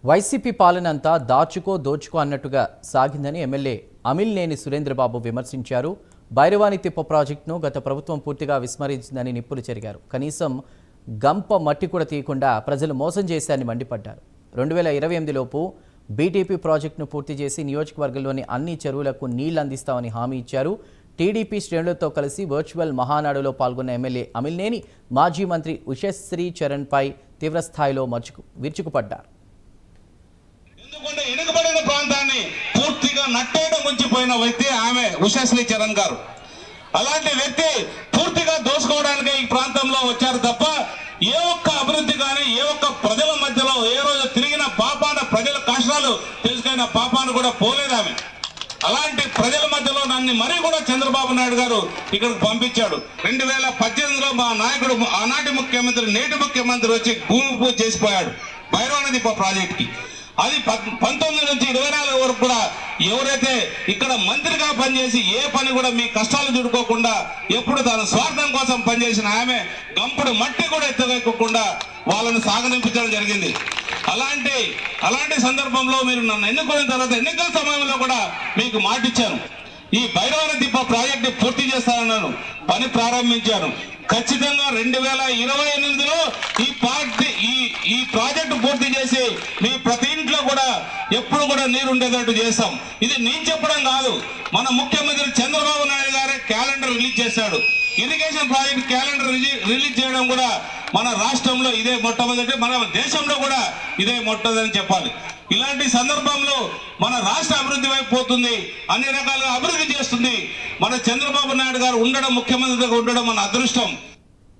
YCP పాలనంతా దాచుకో దోచుకో అన్నట్టుగా సాగిందని MLA Amilineni Surendra Babu విమర్శించారు. భైరవాని తిప్ప ప్రాజెక్టును గత ప్రభుత్వం పూర్తిగా విస్మరించిందని నిప్పులు చెరిగారు. కనీసం గంప మట్టి కూడా తీయకుండా ప్రజలు మోసం చేశారని మండిపడ్డారు. 2028లోపు బీటీపీ ప్రాజెక్టును పూర్తి చేసి నియోజకవర్గంలోని అన్ని చెరువులకు నీళ్లు అందిస్తామని హామీ ఇచ్చారు. టీడీపీ శ్రేణులతో కలిసి వర్చువల్ మహానాడులో పాల్గొన్న ఎమ్మెల్యే అమిలినేని మాజీ మంత్రి ఉషశ్రీ చరణ్పై తీవ్రస్థాయిలో విరుచుకుపడ్డారు. వెనుకబడిన ప్రాంతాన్ని పూర్తిగా నట్టేట ముంచిపోయిన వ్యక్తి ఆమె ఉషశ్రీ చరణ్ గారు. అలాంటి వ్యక్తి పూర్తిగా దోసుకోవడానికి ఈ ప్రాంతంలో వచ్చారు తప్ప ఏ ఒక్క అభివృద్ధి కానీ ఏ ఒక్క ప్రజల మధ్యలో ఏ రోజు తిరిగిన పాపాన ప్రజల కష్టాలు తెలుసుకున్న పాపాను కూడా పోలేదు ఆమె. అలాంటి ప్రజల మధ్యలో నన్ను మరీ కూడా చంద్రబాబు నాయుడు గారు ఇక్కడికి పంపించాడు. 2018లో మా నాయకుడు ఆనాటి ముఖ్యమంత్రి నేటి ముఖ్యమంత్రి వచ్చి భూమి పూజ చేసిపోయాడు భైరవాని దీప ప్రాజెక్టుకి. అది 19 నుంచి 24 వరకు కూడా ఎవరైతే ఇక్కడ మంత్రిగా పనిచేసి ఏ పని కూడా మీ కష్టాలు చూడుకోకుండా ఎప్పుడు తన స్వార్థం కోసం పనిచేసిన ఆమె గంపుడు మట్టి కూడా ఎత్తగకుండా వాళ్ళని సాగనింపించడం జరిగింది. అలాంటి సందర్భంలో మీరు నన్ను ఎన్నుకున్న తర్వాత ఎన్నికల సమయంలో కూడా మీకు మాటిచ్చాను. ఈ భైరవాని దీప ప్రాజెక్టు పూర్తి చేస్తానన్నాను, పని ప్రారంభించాను. ఖచ్చితంగా 2028లో ఈ ప్రాజెక్టు పూర్తి చేసి మీ ప్రతి ఇంట్లో కూడా ఎప్పుడు కూడా నీరు ఉండేటట్టు చేస్తాం. ఇది నేను చెప్పడం కాదు, మన ముఖ్యమంత్రి చంద్రబాబు నాయుడు గారే క్యాలెండర్ రిలీజ్ చేశాడు. ఇరిగేషన్ ప్రాజెక్ట్ క్యాలెండర్ రిలీజ్ చేయడం కూడా మన రాష్ట్రంలో ఇదే మొట్టమొదటి, మన దేశంలో కూడా ఇదే మొట్టమొదటి చెప్పాలి. ఇలాంటి సందర్భంలో మన రాష్ట్ర అభివృద్ధి వైపు పోతుంది, అన్ని రకాలుగా అభివృద్ధి చేస్తుంది. మన చంద్రబాబు నాయుడు గారు ఉండడం, ముఖ్యమంత్రిగా ఉండడం మన అదృష్టం.